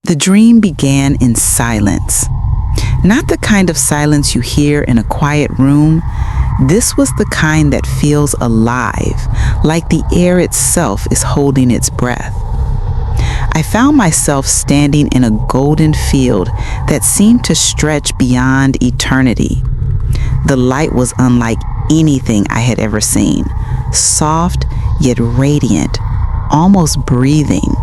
The dream began in silence. Not the kind of silence you hear in a quiet room. This was the kind that feels alive, like the air itself is holding its breath. I found myself standing in a golden field that seemed to stretch beyond eternity. The light was unlike anything I had ever seen, soft yet radiant, almost breathing.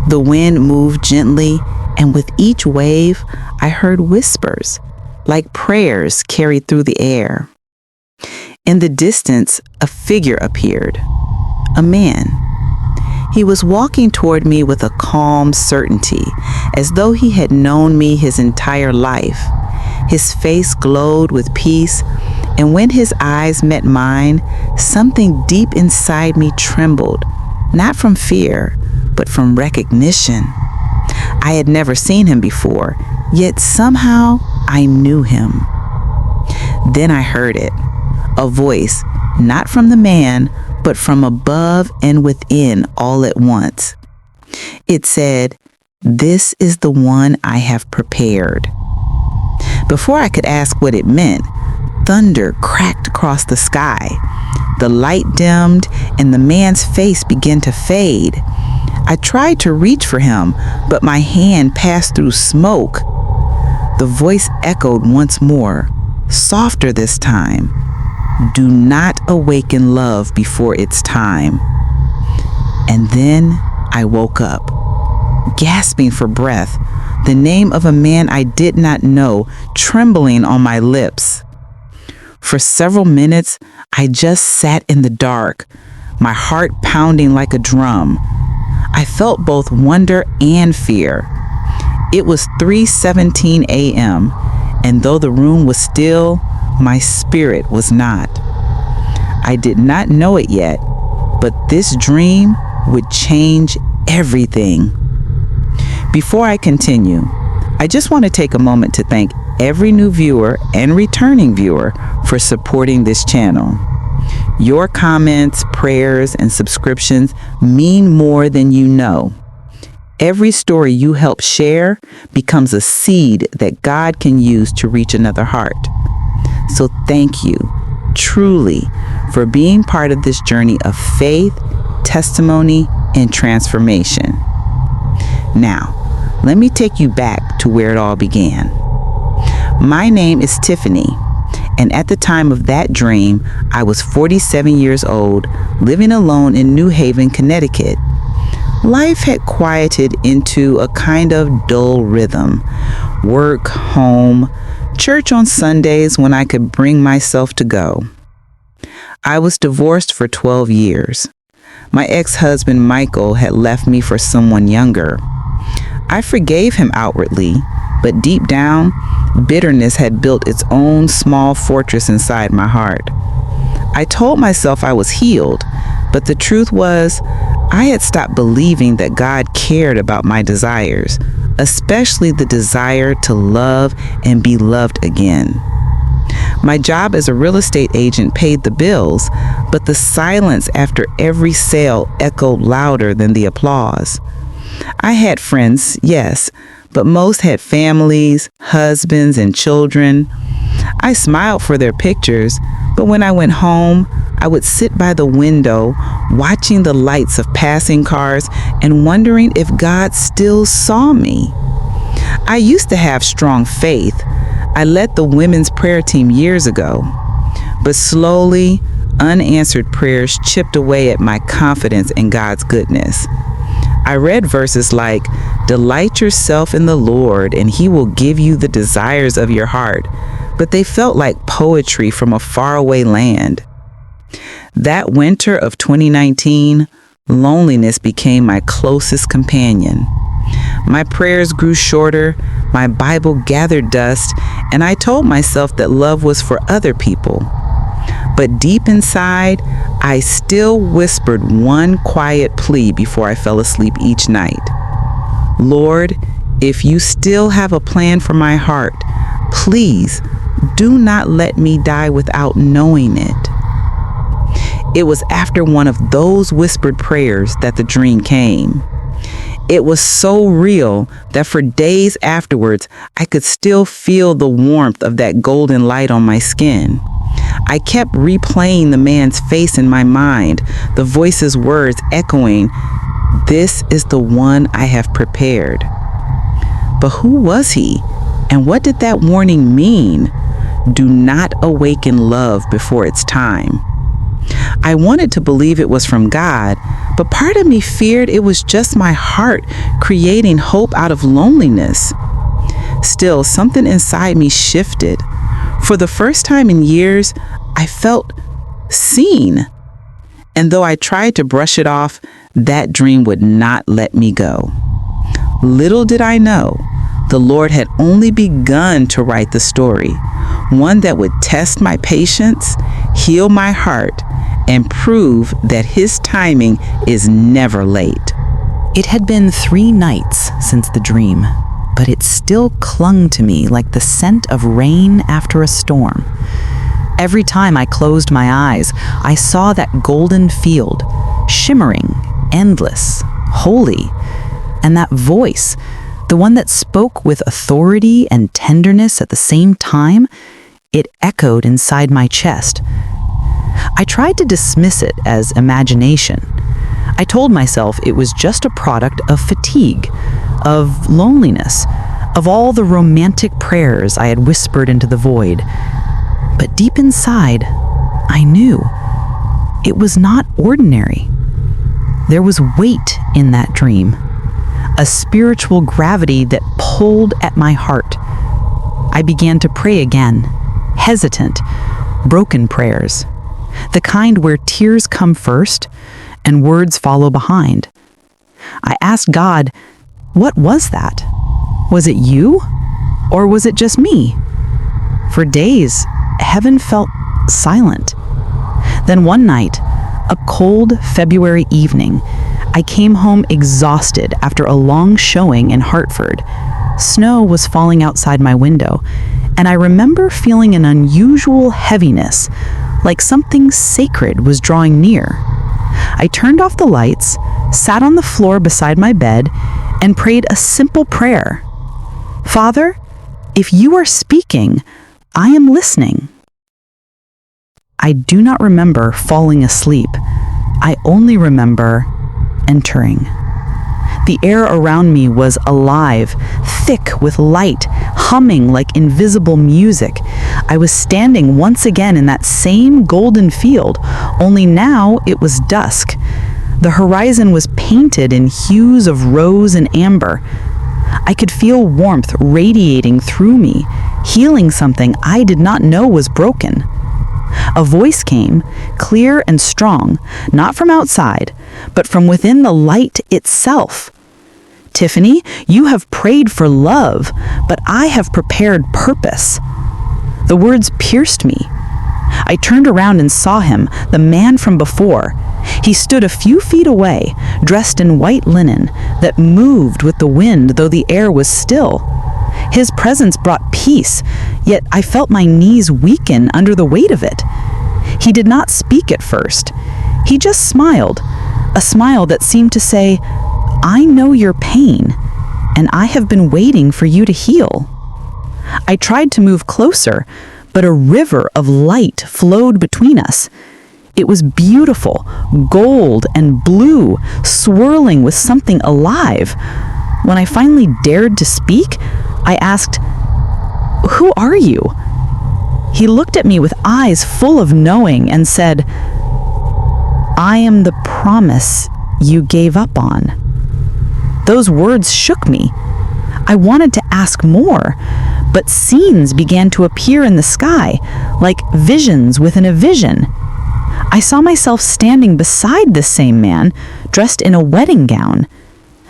The wind moved gently, and with each wave, I heard whispers, like prayers carried through the air. In the distance, a figure appeared, a man. He was walking toward me with a calm certainty, as though he had known me his entire life. His face glowed with peace, and when his eyes met mine, something deep inside me trembled, not from fear, but from recognition. I had never seen him before, yet somehow I knew him. Then I heard it, a voice, not from the man, but from above and within all at once. It said, "This is the one I have prepared." Before I could ask what it meant, thunder cracked across the sky. The light dimmed and the man's face began to fade. I tried to reach for him, but my hand passed through smoke. The voice echoed once more, softer this time. "Do not awaken love before its time." And then I woke up, gasping for breath, the name of a man I did not know trembling on my lips. For several minutes, I just sat in the dark, my heart pounding like a drum. I felt both wonder and fear. It was 3:17 a.m., and though the room was still, my spirit was not. I did not know it yet, but this dream would change everything. Before I continue, I just want to take a moment to thank every new viewer and returning viewer for supporting this channel. Your comments, prayers, and subscriptions mean more than you know. Every story you help share becomes a seed that God can use to reach another heart. So thank you, truly, for being part of this journey of faith, testimony, and transformation. Now, let me take you back to where it all began. My name is Tiffany, and at the time of that dream, I was 47 years old, living alone in New Haven, Connecticut. Life had quieted into a kind of dull rhythm. Work, home, church on Sundays when I could bring myself to go. I was divorced for 12 years. My ex-husband Michael had left me for someone younger. I forgave him outwardly, but deep down, bitterness had built its own small fortress inside my heart. I told myself I was healed, but the truth was, I had stopped believing that God cared about my desires, especially the desire to love and be loved again. My job as a real estate agent paid the bills, but the silence after every sale echoed louder than the applause. I had friends, yes, but most had families, husbands, and children. I smiled for their pictures, but when I went home, I would sit by the window, watching the lights of passing cars and wondering if God still saw me. I used to have strong faith. I led the women's prayer team years ago, but slowly, unanswered prayers chipped away at my confidence in God's goodness. I read verses like, "Delight yourself in the Lord, and He will give you the desires of your heart," but they felt like poetry from a faraway land. That winter of 2019, loneliness became my closest companion. My prayers grew shorter, my Bible gathered dust, and I told myself that love was for other people. But deep inside, I still whispered one quiet plea before I fell asleep each night. "Lord, if you still have a plan for my heart, please do not let me die without knowing it." It was after one of those whispered prayers that the dream came. It was so real that for days afterwards, I could still feel the warmth of that golden light on my skin. I kept replaying the man's face in my mind, the voice's words echoing, "This is the one I have prepared." But who was he? And what did that warning mean? Do not awaken love before it's time. I wanted to believe it was from God, but part of me feared it was just my heart creating hope out of loneliness. Still, something inside me shifted. For the first time in years, I felt seen. And though I tried to brush it off, that dream would not let me go. Little did I know, the Lord had only begun to write the story, one that would test my patience, heal my heart, and prove that His timing is never late. It had been 3 nights since the dream, but it still clung to me like the scent of rain after a storm. Every time I closed my eyes, I saw that golden field, shimmering, endless, holy, and that voice, the one that spoke with authority and tenderness at the same time, it echoed inside my chest. I tried to dismiss it as imagination. I told myself it was just a product of fatigue, of loneliness, of all the romantic prayers I had whispered into the void. But deep inside, I knew it was not ordinary. There was weight in that dream, a spiritual gravity that pulled at my heart. I began to pray again, hesitant, broken prayers, the kind where tears come first and words follow behind. I asked God, what was that? Was it you? Or was it just me? For days, heaven felt silent. Then one night, a cold February evening, I came home exhausted after a long showing in Hartford. Snow was falling outside my window, and I remember feeling an unusual heaviness, like something sacred was drawing near. I turned off the lights, sat on the floor beside my bed, and prayed a simple prayer. Father, if you are speaking, I am listening. I do not remember falling asleep. I only remember entering. The air around me was alive, thick with light, humming like invisible music. I was standing once again in that same golden field, only now it was dusk. The horizon was painted in hues of rose and amber. I could feel warmth radiating through me, healing something I did not know was broken. A voice came, clear and strong, not from outside, but from within the light itself. Tiffany, you have prayed for love, but I have prepared purpose. The words pierced me. I turned around and saw him, the man from before. He stood a few feet away, dressed in white linen that moved with the wind, though the air was still. His presence brought peace, yet I felt my knees weaken under the weight of it. He did not speak at first. He just smiled, a smile that seemed to say, I know your pain, and I have been waiting for you to heal. I tried to move closer, but a river of light flowed between us. It was beautiful, gold and blue, swirling with something alive. When I finally dared to speak, I asked, "Who are you?" He looked at me with eyes full of knowing and said, "I am the promise you gave up on." Those words shook me. I wanted to ask more, but scenes began to appear in the sky, like visions within a vision. I saw myself standing beside this same man, dressed in a wedding gown.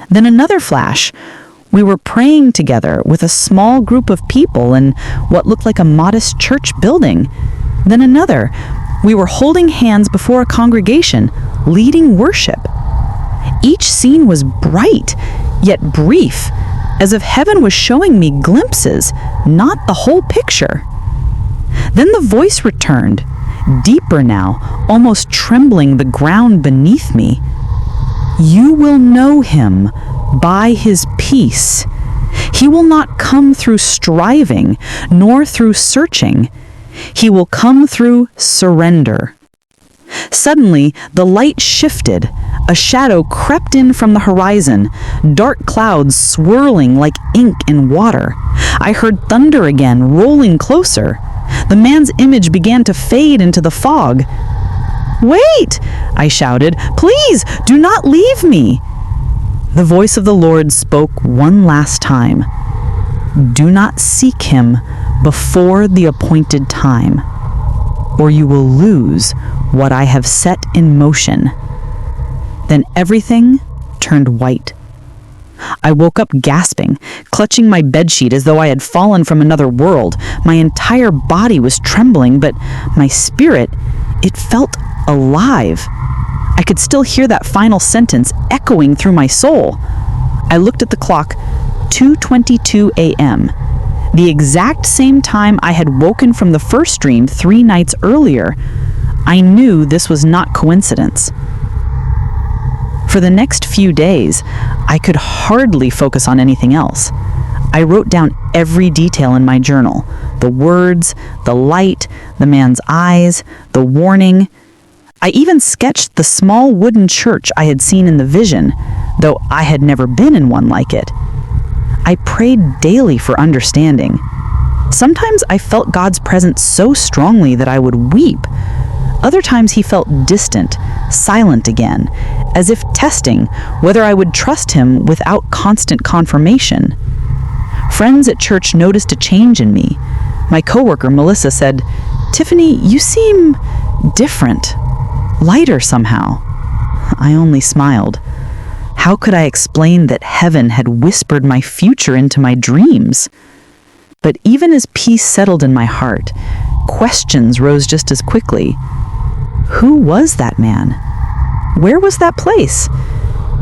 Then another flash. We were praying together with a small group of people in what looked like a modest church building. Then another. We were holding hands before a congregation, leading worship. Each scene was bright, yet brief, as if heaven was showing me glimpses, not the whole picture. Then the voice returned, deeper now, almost trembling the ground beneath me. You will know him by his peace. He will not come through striving, nor through searching. He will come through surrender. Suddenly, the light shifted. A shadow crept in from the horizon, dark clouds swirling like ink in water. I heard thunder again, rolling closer. The man's image began to fade into the fog. "Wait!" I shouted. "Please, do not leave me!" The voice of the Lord spoke one last time. "Do not seek him before the appointed time, or you will lose what I have set in motion." Then everything turned white. I woke up gasping, clutching my bedsheet as though I had fallen from another world. My entire body was trembling, but my spirit, it felt alive. I could still hear that final sentence echoing through my soul. I looked at the clock, 2:22 a.m., the exact same time I had woken from the first dream 3 nights earlier. I knew this was not coincidence. For the next few days, I could hardly focus on anything else. I wrote down every detail in my journal: the words, the light, the man's eyes, the warning. I even sketched the small wooden church I had seen in the vision, though I had never been in one like it. I prayed daily for understanding. Sometimes I felt God's presence so strongly that I would weep. Other times he felt distant, silent again, as if testing whether I would trust him without constant confirmation. Friends at church noticed a change in me. My coworker, Melissa, said, "Tiffany, you seem different, lighter somehow." I only smiled. How could I explain that heaven had whispered my future into my dreams? But even as peace settled in my heart, questions rose just as quickly. Who was that man? Where was that place?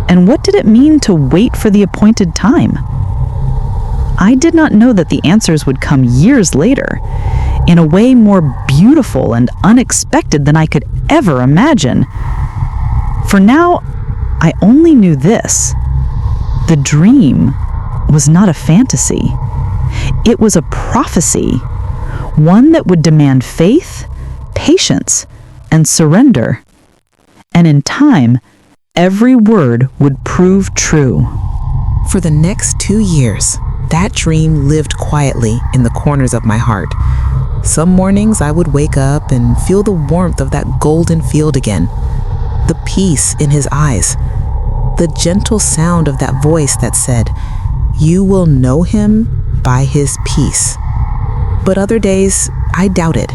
And what did it mean to wait for the appointed time? I did not know that the answers would come years later, in a way more beautiful and unexpected than I could ever imagine. For now, I only knew this: the dream was not a fantasy. It was a prophecy, one that would demand faith, patience, and surrender. And in time, every word would prove true. For the next 2 years, that dream lived quietly in the corners of my heart. Some mornings I would wake up and feel the warmth of that golden field again, the peace in his eyes, the gentle sound of that voice that said, "You will know him by his peace." But other days, I doubted.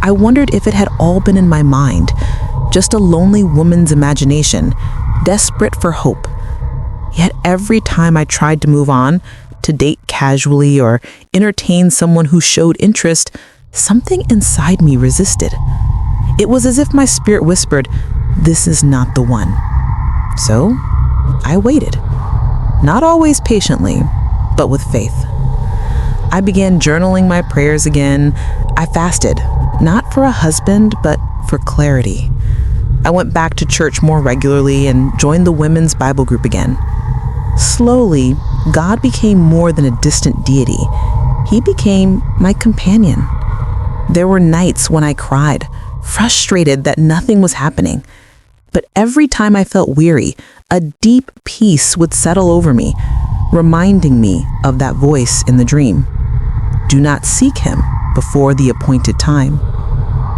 I wondered if it had all been in my mind, just a lonely woman's imagination, desperate for hope. Yet every time I tried to move on, to date casually or entertain someone who showed interest, something inside me resisted. It was as if my spirit whispered, "This is not the one." So I waited, not always patiently, but with faith. I began journaling my prayers again. I fasted, not for a husband, but for clarity. I went back to church more regularly and joined the women's Bible group again. Slowly, God became more than a distant deity. He became my companion. There were nights when I cried, frustrated that nothing was happening. But every time I felt weary, a deep peace would settle over me, reminding me of that voice in the dream. Do not seek him before the appointed time.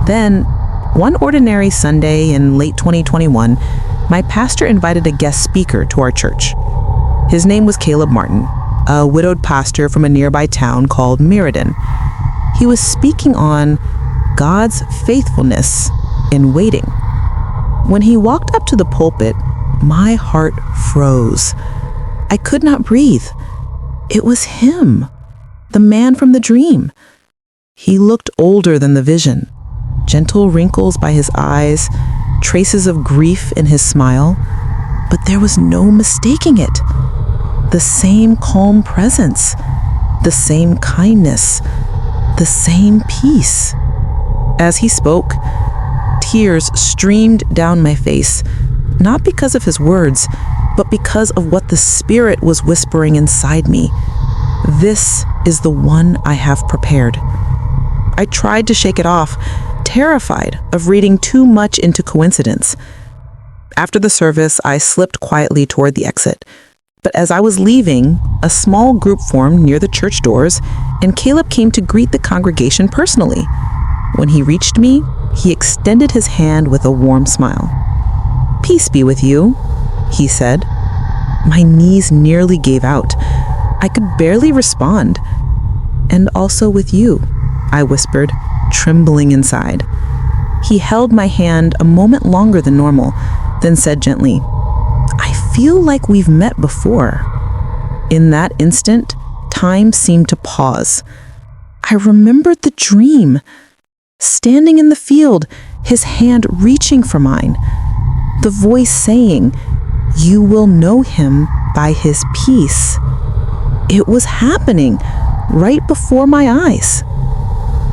Then, one ordinary Sunday in late 2021, my pastor invited a guest speaker to our church. His name was Caleb Martin, a widowed pastor from a nearby town called Meriden. He was speaking on God's faithfulness in waiting. When he walked up to the pulpit, my heart froze. I could not breathe. It was him, the man from the dream. He looked older than the vision, gentle wrinkles by his eyes, traces of grief in his smile, but there was no mistaking it. The same calm presence, the same kindness, the same peace. As he spoke, tears streamed down my face, not because of his words, but because of what the Spirit was whispering inside me. This is the one I have prepared. I tried to shake it off, terrified of reading too much into coincidence. After the service, I slipped quietly toward the exit. But as I was leaving, a small group formed near the church doors, and Caleb came to greet the congregation personally. When he reached me, he extended his hand with a warm smile. "Peace be with you," he said. My knees nearly gave out. I could barely respond. "And also with you," I whispered, trembling inside. He held my hand a moment longer than normal, then said gently, "I feel like we've met before." In that instant, time seemed to pause. I remembered the dream. Standing in the field, his hand reaching for mine. The voice saying, "You will know him by his peace." It was happening right before my eyes.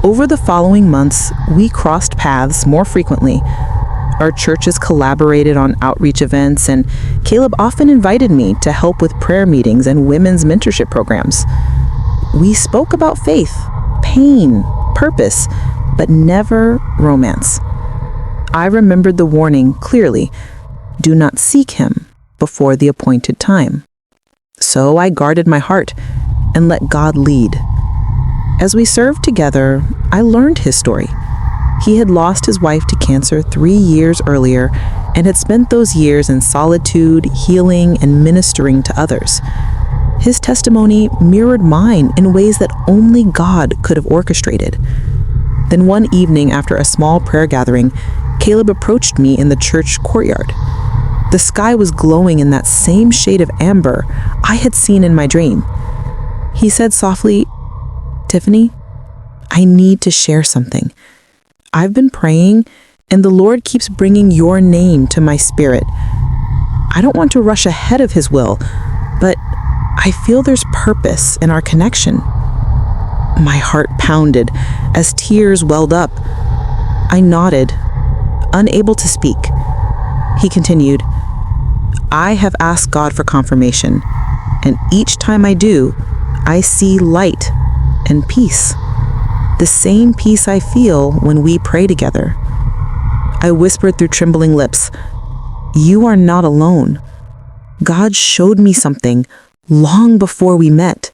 Over the following months, we crossed paths more frequently. Our churches collaborated on outreach events, and Caleb often invited me to help with prayer meetings and women's mentorship programs. We spoke about faith, pain, purpose, but never romance. I remembered the warning clearly: do not seek him before the appointed time. So I guarded my heart and let God lead. As we served together, I learned his story. He had lost his wife to cancer 3 years earlier and had spent those years in solitude, healing, and ministering to others. His testimony mirrored mine in ways that only God could have orchestrated. Then one evening after a small prayer gathering, Caleb approached me in the church courtyard. The sky was glowing in that same shade of amber I had seen in my dream. He said softly, "Tiffany, I need to share something. I've been praying, and the Lord keeps bringing your name to my spirit. I don't want to rush ahead of his will, but I feel there's purpose in our connection." My heart pounded as tears welled up. I nodded, unable to speak. He continued, "I have asked God for confirmation, and each time I do, I see light and peace. The same peace I feel when we pray together." I whispered through trembling lips, "You are not alone. God showed me something long before we met."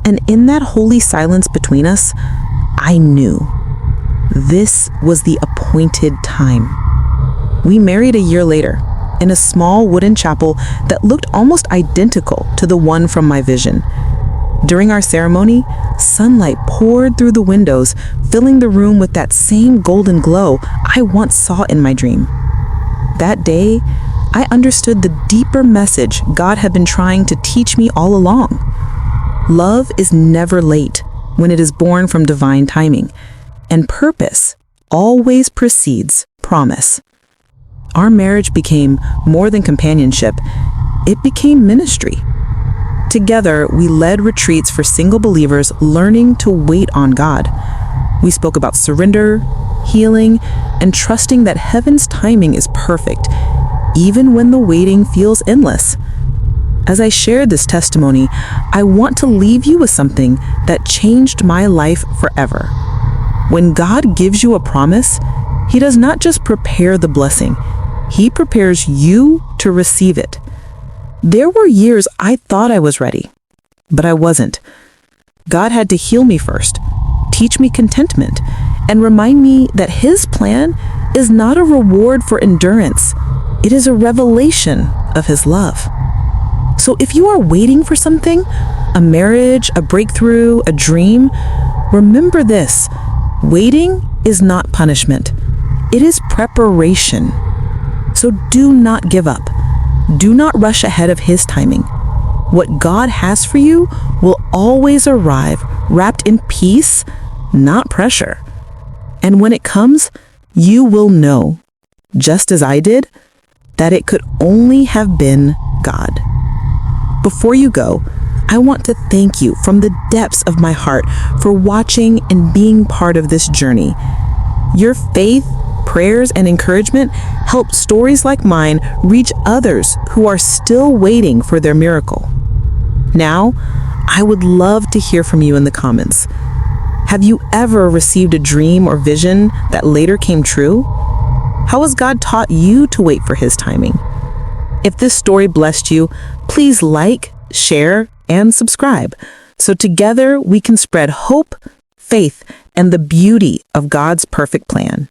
And in that holy silence between us, I knew this was the appointed time. We married a year later in a small wooden chapel that looked almost identical to the one from my vision. During our ceremony, sunlight poured through the windows, filling the room with that same golden glow I once saw in my dream. That day, I understood the deeper message God had been trying to teach me all along. Love is never late when it is born from divine timing, and purpose always precedes promise. Our marriage became more than companionship, it became ministry. Together, we led retreats for single believers learning to wait on God. We spoke about surrender, healing, and trusting that heaven's timing is perfect, even when the waiting feels endless. As I shared this testimony, I want to leave you with something that changed my life forever. When God gives you a promise, He does not just prepare the blessing, He prepares you to receive it. There were years I thought I was ready, but I wasn't. God had to heal me first, teach me contentment, and remind me that His plan is not a reward for endurance. It is a revelation of His love. So if you are waiting for something, a marriage, a breakthrough, a dream, remember this: waiting is not punishment. It is preparation. So do not give up. Do not rush ahead of His timing. What God has for you will always arrive wrapped in peace, not pressure. And when it comes, you will know, just as I did, that it could only have been God. Before you go, I want to thank you from the depths of my heart for watching and being part of this journey. Your faith, prayers and encouragement help stories like mine reach others who are still waiting for their miracle. Now, I would love to hear from you in the comments. Have you ever received a dream or vision that later came true? How has God taught you to wait for His timing? If this story blessed you, please like, share, and subscribe so together we can spread hope, faith, and the beauty of God's perfect plan.